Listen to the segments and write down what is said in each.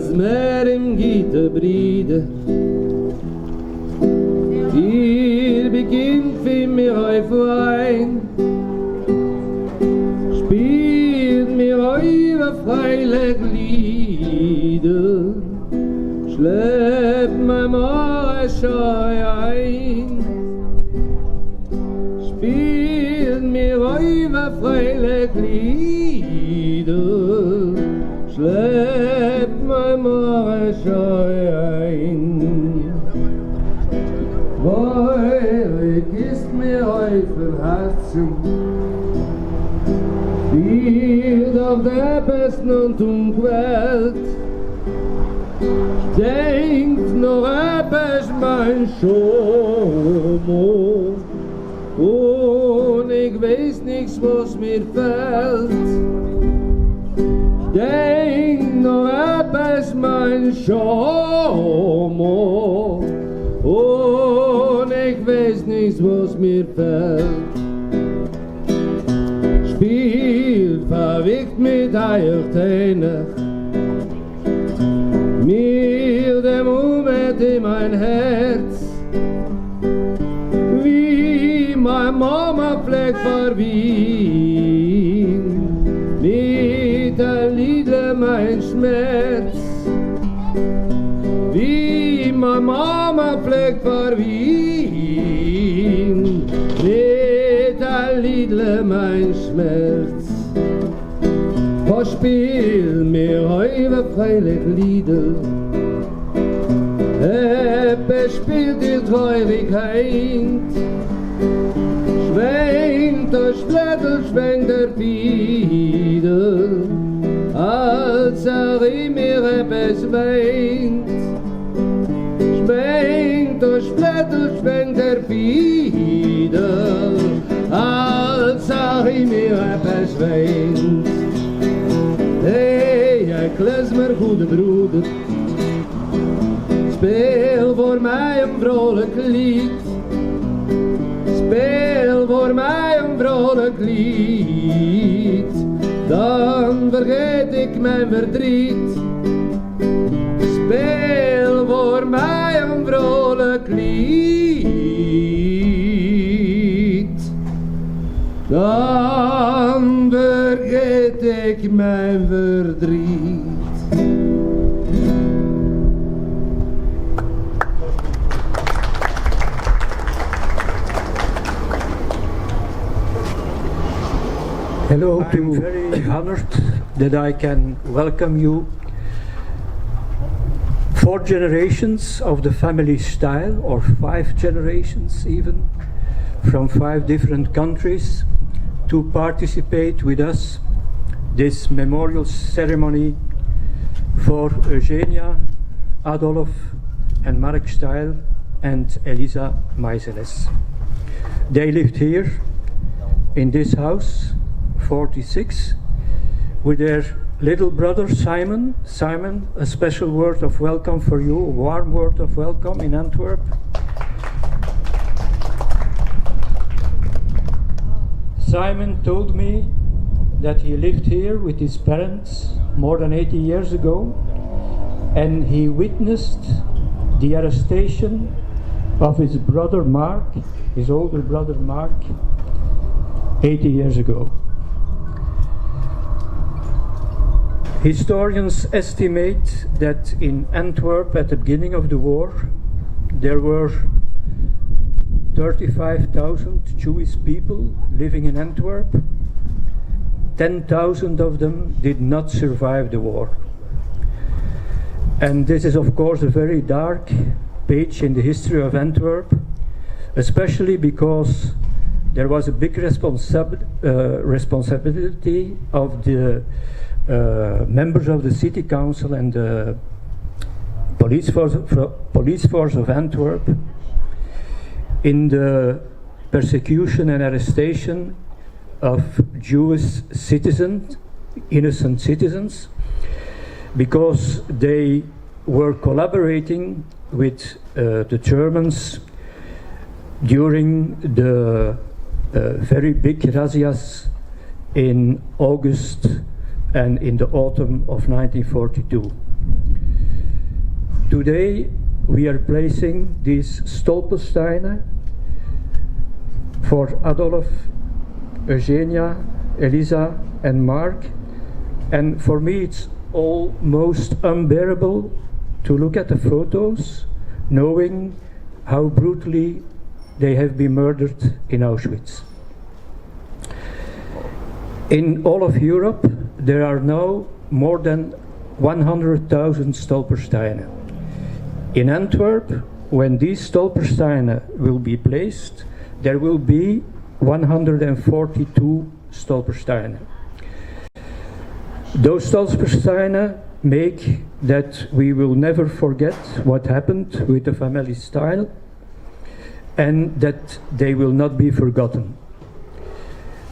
als meer im Gitte Bride. Hier beginnt für mir auf Wein, spielt mir eure freilich Lieder, schleppt mein Morgenscheu ein, spielt mir eure freilich Lieder, schleppt mein Morgenscheu ein. Weil ist mir euch verhassen, spielt auf der besten und Welt. Denkt noch etwas mein Schomo, und ich weiß nichts, was mir fällt. Denkt noch etwas mein Schomo, und ich weiß nichts, was mir fällt. Spielt verwickt mit euch Tränen, mir der Moment in mein Herz, wie meine Mama pflegt vor Wien, mit der Lieder mein Schmerz. Wie meine Mama pflegt vor Wien, mit der Lieder mein Schmerz. Verspiel mir eure freilich Lieder, bespielt die Traurigkeit, schwenkt der Schlädel, schwenkt der Fieder, als mir etwas weint. Schwenkt der Schlädel, schwenkt der Fieder, als mir etwas weint. Hey, ik les maar goede broeder, speel voor mij een vrolijk lied. Speel voor mij een vrolijk lied, dan vergeet ik mijn verdriet. Speel voor mij een vrolijk lied, dan vergeet ik mijn verdriet. Hello, I'm very honored that I can welcome you. 4 generations of the family Steil, or 5 generations even, from 5 different countries, to participate with us this memorial ceremony for Eugenia, Adolf, and Marck Steil, and Eliza Meizeles. They lived here in this house, 46, with their little brother Simon. Simon, a special word of welcome for you, a warm word of welcome in Antwerp. Simon told me that he lived here with his parents more than 80 years ago, and he witnessed the arrestation of his brother Mark, his older brother Mark, 80 years ago. Historians estimate that in Antwerp at the beginning of the war there were 35,000 Jewish people living in Antwerp. 10,000 of them did not survive the war. And this is of course a very dark page in the history of Antwerp, especially because there was a big responsibility of the members of the city council and the police force of Antwerp in the persecution and arrestation of Jewish citizens, innocent citizens, because they were collaborating with the Germans during the very big razzias in August and in the autumn of 1942. today we are placing these stolpersteinen for Adolf, Eugenia, Eliza and Marck, and for me it's almost unbearable to look at the photos knowing how brutally they have been murdered in Auschwitz. In all of Europe there are now more than 100,000 stolpersteinen. In Antwerp, when these stolpersteinen will be placed, there will be 142 stolpersteinen. Those stolpersteinen make that we will never forget what happened with the family Steil, and that they will not be forgotten.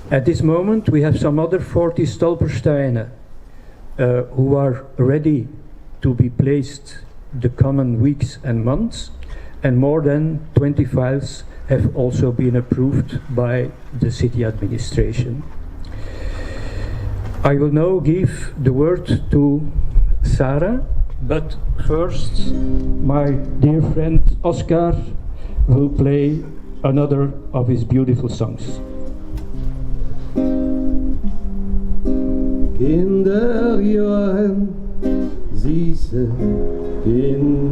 At this moment we have some other 40 stolpersteinen who are ready to be placed the coming weeks and months, and more than 20 files have also been approved by the city administration. I will now give the word to Sarah, but first my dear friend Oscar will play another of his beautiful songs. Kinderjaren, süße Kinderjaren.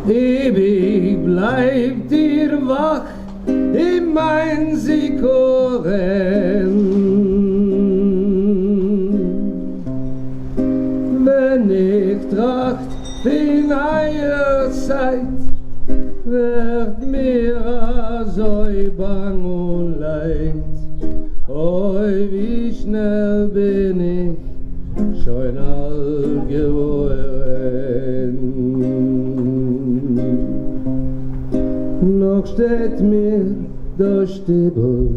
Ewig bleibt ihr wach in mein Sikoren. Wenn ich tracht in eurer Zeit, wird mir so bang und leid. Oi, wie schnell bin ich schon alt geworden. Noch steht mir der Stiebel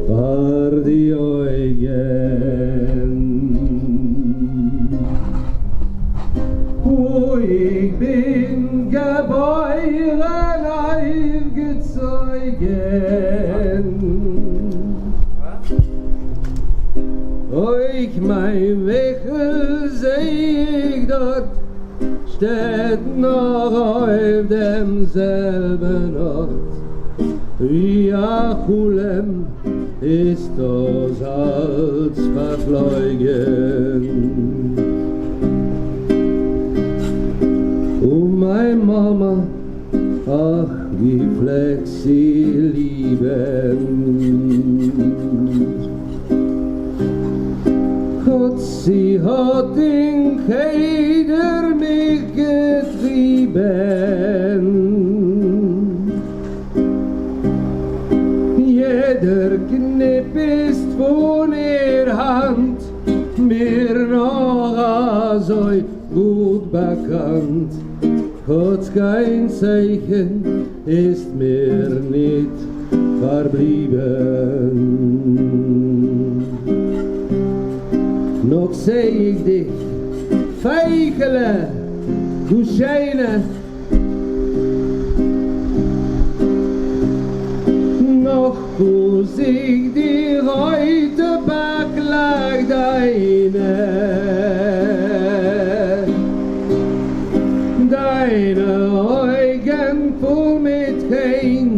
vor die Augen. Wo ich bin geboren, aufgezogen. Euch mein Wechel seh ich dort, steht noch auf demselben Ort. Wie Achulem ist das Salz verflogen. Meine Mama, ach wie pflegt sie lieben. Gott, sie hat in Keder mich getrieben. Jeder Knipp ist von ihr Hand mir noch so gut bekannt. Gott, kein Zeichen ist mir nicht verblieben. Noch seh ich dich, Feichele, du Scheine. Noch kuss ich dir heute Backlag deine. Deine Augen voll mit Kein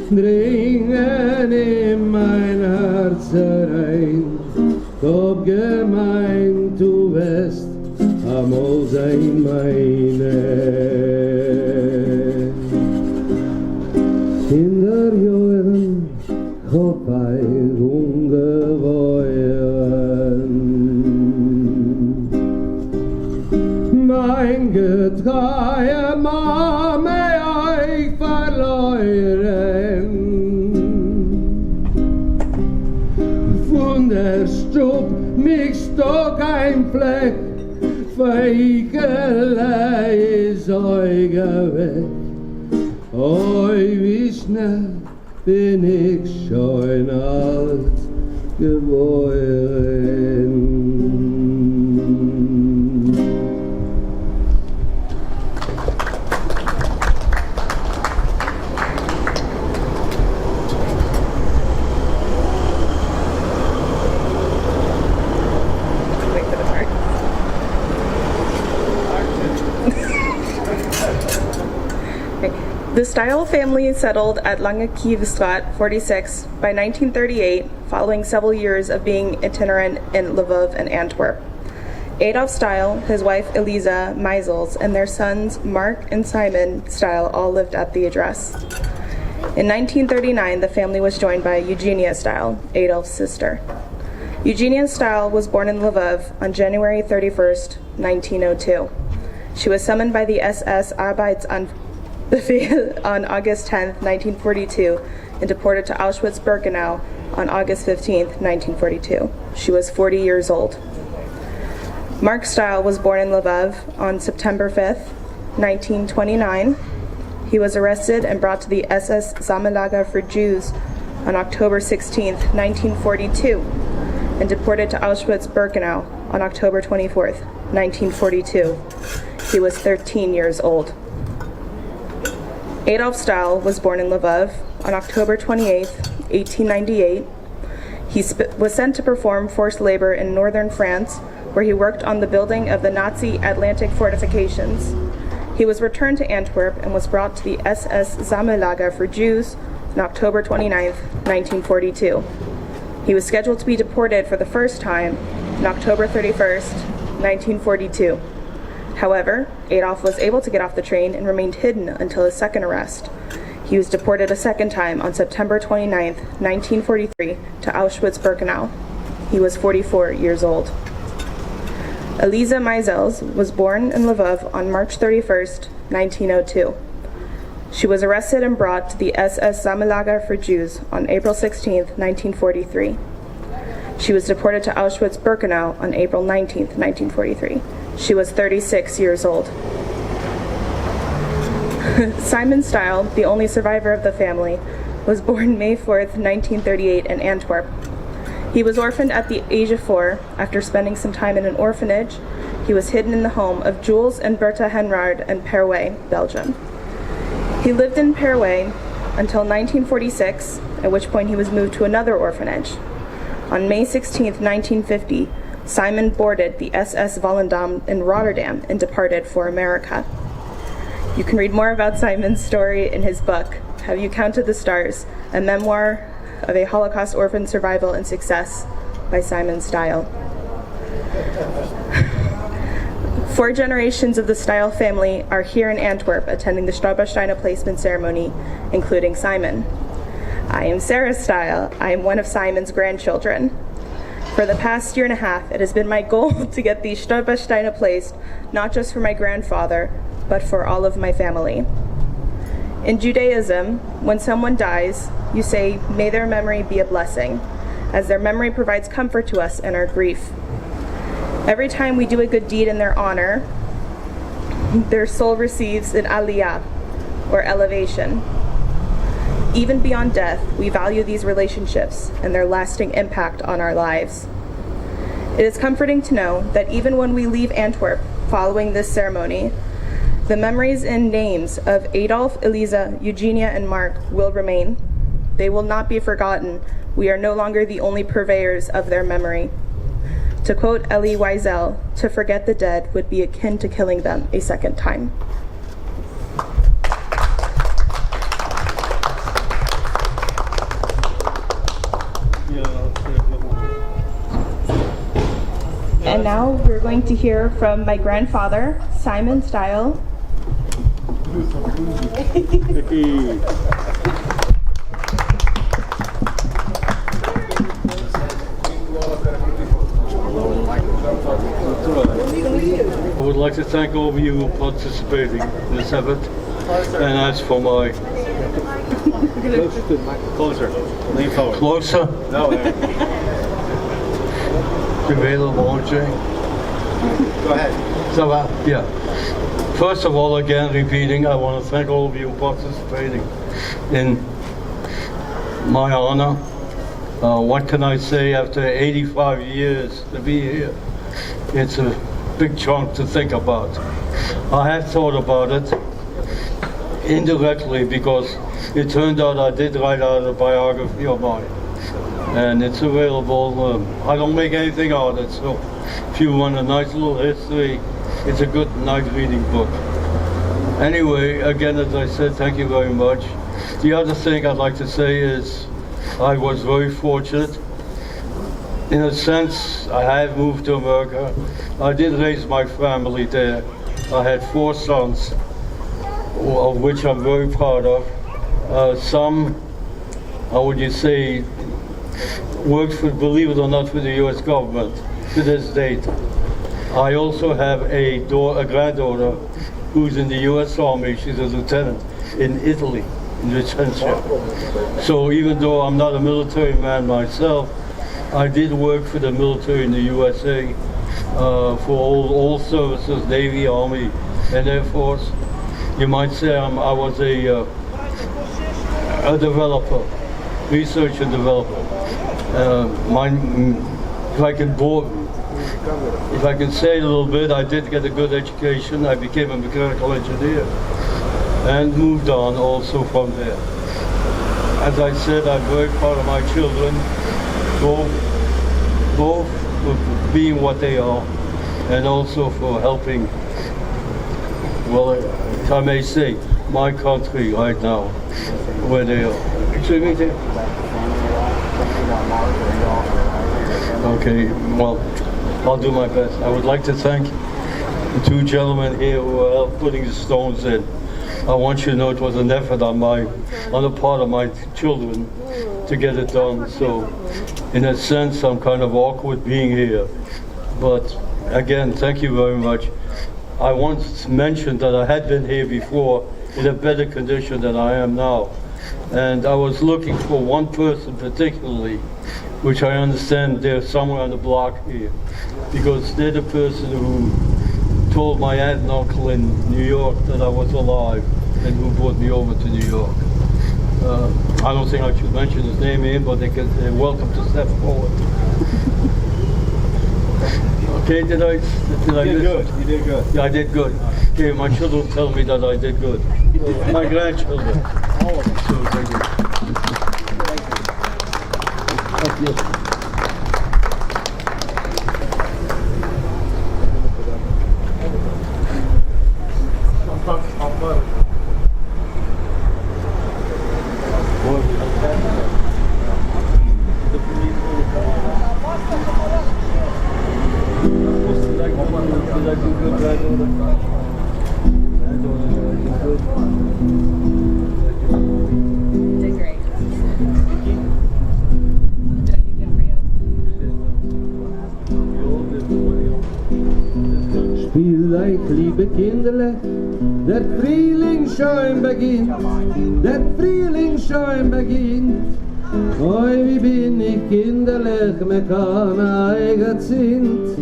dringen in mein Herz rein. Ob gemeint du wirst einmal sein meine. Kinderjahre vorbei ungeweuren. Mein getreue Mame euch verloren. Von der Stub mich stock ein Fleck, Feichele ist euch weg. Oi, wie schnell bin ich schon alt geworden. The Steil family settled at Lange Kievstraat 46 by 1938, following several years of being itinerant in Lvov and Antwerp. Adolf Steil, his wife Eliza Meizeles, and their sons Marck and Simon Steil all lived at the address. In 1939, the family was joined by Eugenia Steil, Adolf's sister. Eugenia Steil was born in Lvov on January 31st, 1902. She was summoned by the SS Arbeitsamt on August 10, 1942, and deported to Auschwitz-Birkenau on August 15, 1942. She was 40 years old. Marck Steil was born in Lvov on September 5, 1929. He was arrested and brought to the SS Sammellager for Jews on October 16, 1942, and deported to Auschwitz-Birkenau on October 24, 1942. He was 13 years old. Adolf Steil was born in Lvov on October 28, 1898. He was sent to perform forced labor in northern France, where he worked on the building of the Nazi Atlantic fortifications. He was returned to Antwerp and was brought to the SS Sammellager for Jews on October 29, 1942. He was scheduled to be deported for the first time on October 31, 1942. However, Adolf was able to get off the train and remained hidden until his second arrest. He was deported a second time on September 29, 1943, to Auschwitz-Birkenau. He was 44 years old. Eliza Meizeles was born in Lvov on March 31, 1902. She was arrested and brought to the SS Sammellager for Jews on April 16, 1943. She was deported to Auschwitz-Birkenau on April 19, 1943. She was 36 years old. Simon Steil, the only survivor of the family, was born May 4, 1938 in Antwerp. He was orphaned at the age of 4. After spending some time in an orphanage, he was hidden in the home of Jules and Bertha Henrard in Perway, Belgium. He lived in Perway until 1946, at which point he was moved to another orphanage. On May 16, 1950, Simon boarded the SS Volendam in Rotterdam and departed for America. You can read more about Simon's story in his book, Have You Counted the Stars? A Memoir of a Holocaust Orphan Survival and Success by Simon Steil. 4 generations of the Steil family are here in Antwerp attending the Struikelsteen placement ceremony, including Simon. I am Sarah Steil. I am one of Simon's grandchildren. For the past year and a half, it has been my goal to get these Struikelsteen placed, not just for my grandfather, but for all of my family. In Judaism, when someone dies, you say, may their memory be a blessing, as their memory provides comfort to us in our grief. Every time we do a good deed in their honor, their soul receives an aliyah, or elevation. Even beyond death, we value these relationships and their lasting impact on our lives. It is comforting to know that even when we leave Antwerp following this ceremony, the memories and names of Adolf, Eliza, Eugenia, and Marck will remain. They will not be forgotten. We are no longer the only purveyors of their memory. To quote Elie Wiesel, to forget the dead would be akin to killing them a second time. And now we're going to hear from my grandfather, Simon Steil. I would like to thank all of you who participating in this event, and as for my closer, lean forward. Closer? No. Available, Jay. Go ahead. So, yeah. First of all, again, repeating, I want to thank all of you participating in my honor. What can I say after 85 years to be here? It's a big chunk to think about. I have thought about it indirectly because it turned out I did write out a biography of mine. And it's available. I don't make anything out of it, so if you want a nice little history, it's a good night reading book. Anyway, again, as I said, thank you very much. The other thing I'd like to say is I was very fortunate. In a sense, I have moved to America. I did raise my family there. I had 4 sons, of which I'm very proud of. Some, how would you say, worked for, believe it or not, for the US government to this date. I also have a granddaughter who's in the US Army. She's a lieutenant in Italy, in Vicenza. So even though I'm not a military man myself, I did work for the military in the USA for all services, Navy, Army, and Air Force. You might say I was a developer, research and developer. If I can say it a little bit, I did get a good education. I became a mechanical engineer and moved on also from there. As I said, I'm very proud of my children, both for being what they are and also for helping, well, if I may say, my country right now, where they are. Excuse me, Tim? Okay, well, I'll do my best. I would like to thank the 2 gentlemen here who are putting the stones in. I want you to know it was an effort on the part of my children to get it done. So, in a sense, I'm kind of awkward being here. But again, thank you very much. I once mentioned that I had been here before in a better condition than I am now. And I was looking for one person particularly, which I understand they're somewhere on the block here, because they're the person who told my aunt and uncle in New York that I was alive and who brought me over to New York. I don't think I should mention his name here, but they're welcome to step forward. Okay, did I You did good. You did good. Yeah, I did good. Okay, my children tell me that I did good. My grandchildren. All of them. So, thank you. Thank you. Did great. Did I do good for you? Spiel euch, liebe Kinderle, der Frühling schon beginnt, der Frühling schon beginnt. Oi, wie bin ich kinderlich, mir kann eigen sind.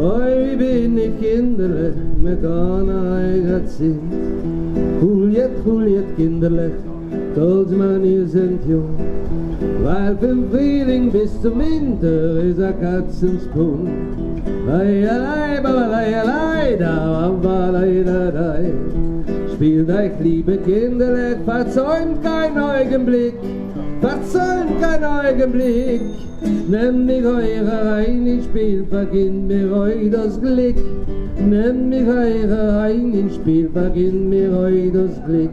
Oi, wie bin ich kinderlich, mir kann eigen sind. Huljet, kinderlich, tot man, ihr sind jung. Weil vom Frühling bis zum Winter ist ein Katzensprung. Leialei, babalei, da, babalei. Spielt euch, liebe Kinderlich, verzäumt kein Augenblick. Verzäumt kein Augenblick, nehmt mich eure rein ins Spiel, verginnt mir euch das Glück. Nehmt mich eure rein ins Spiel, verginnt mir euch das Glück.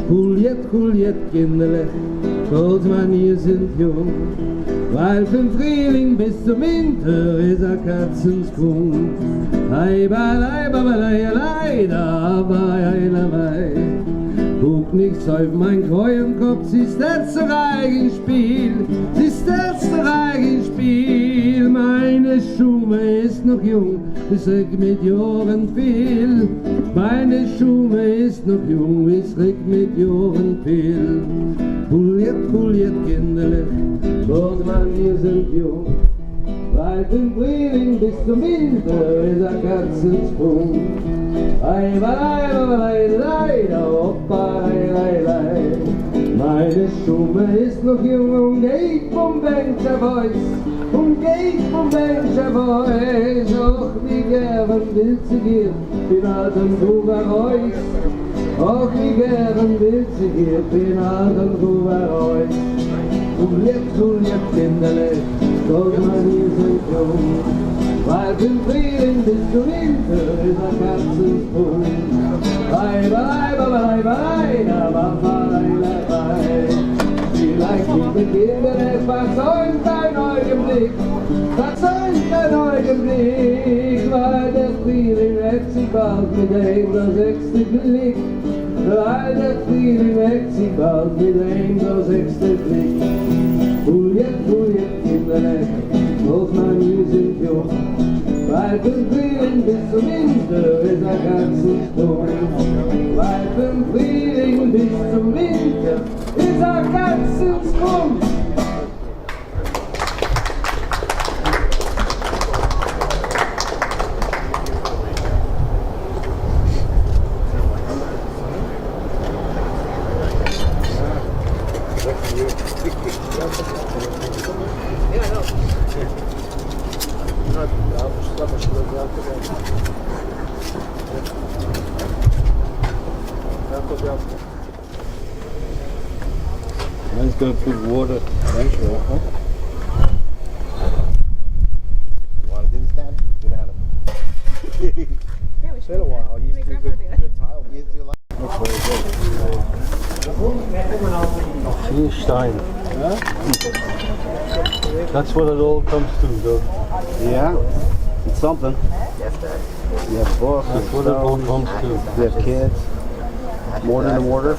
Huljet, Kinderlich, kurz man, ihr sind jung. Weil vom Frühling bis zum Winter ist ein Katzensprung. Ei, balei, babalei, da, balei. Guck nichts auf mein Keuenkopf, siehst das doch eigen Spiel, siehst das doch eigen Spiel. Meine Schuhe ist noch jung, es regt mit Jahren viel. Meine Schuhe ist noch jung, es regt mit Jahren viel. Huljet, Kinderlich, dort man, wir sind jung. Weil vom Frühling bis zum Winter ist ein Katzensprung. Ei, balei, da, hoppa, lei. Meine Schuhe ist noch jung und geht vom Bencher Boys, Och, wie gern will sie hier, bin alten Ruberreus. Och, wie gern will sie hier, bin alten Ruberreus. Huljet, Kinderlich, dort man, ihr sind jung. Weil vom Frühling bis zum Winter ist ein Katzensprung. Vielleicht liebe Kinder, es versäumt ein Augenblick, weil das Feeling weckt sich bald mit dem der sechste Blick, weil das Feeling weckt sich bald mit dem der sechste Blick. Juliet, Kinderlein, auf mein sind jung, weil vom Frühling bis zum Winter ist ein ganzes Sturm. Weil vom Frühling bis zum Winter ist ein ganzes Sturm. Mine's gonna put water. Thank you. You want to do this, Dad? You know how to. It's been a while. You used to do good tile. You used to do like. See, Stein. That's what it all comes to, though. Yeah, it's something. You have books. That's what it all comes to. You have kids. Mortar to mortar.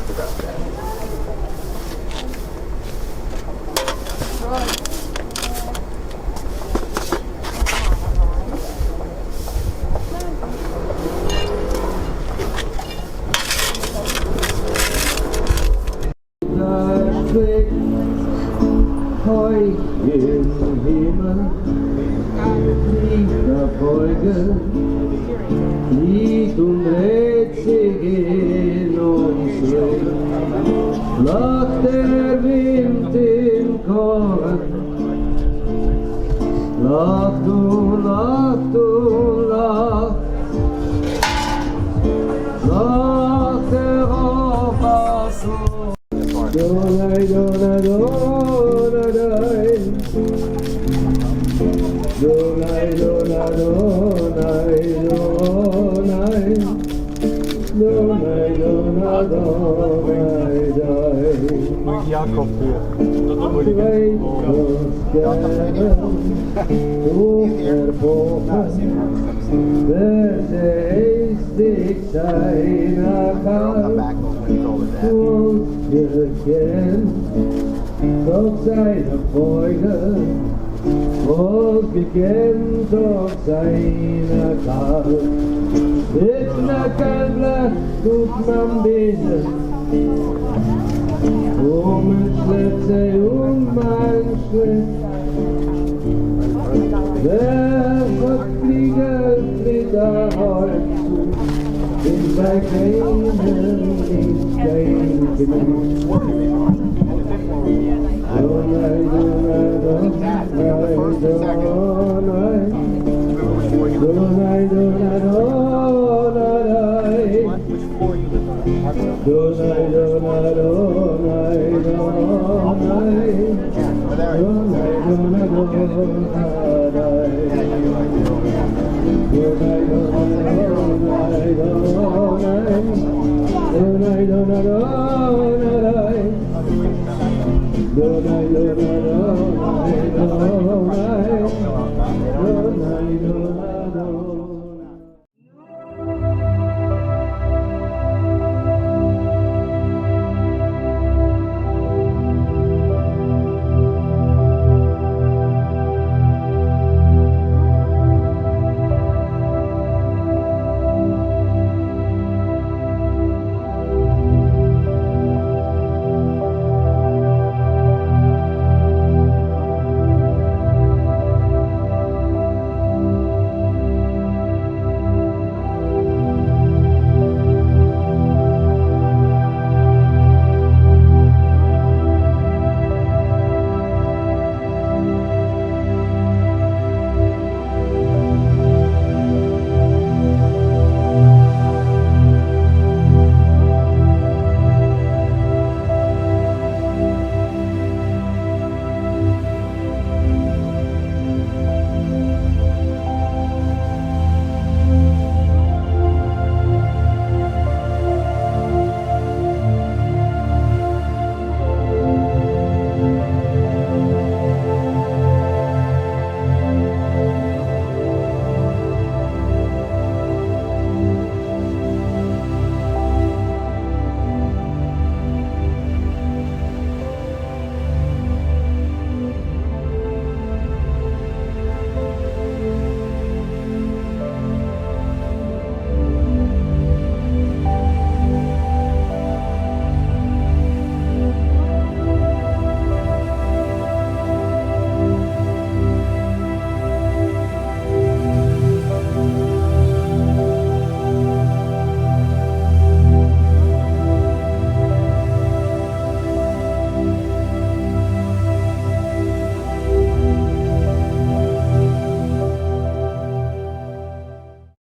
Im Himmel liegt der Folge, liegt und dreht sich in uns Ring. Lacht der Wind im Korn, lacht und lacht und lacht, lacht der Opa Donai, Donai, Donai, Donai, Donai, Donai, Donai, Donai, Donai, Donai, Jakob weer. Ik weet dat du verbogen, welche ist ich seiner Hand, und gekennt, doch seine Folge, und gekennt, doch seine Kraft. In der Kalblatt tut man beten, mein Schritt und mein Schritt. Der Flieger fliegt da heute zu, in bei keinem nicht kein Gemüt. Donai, Donai, Donai, Donai, Donai, Donai, Donai, Donai, Donai, Donai,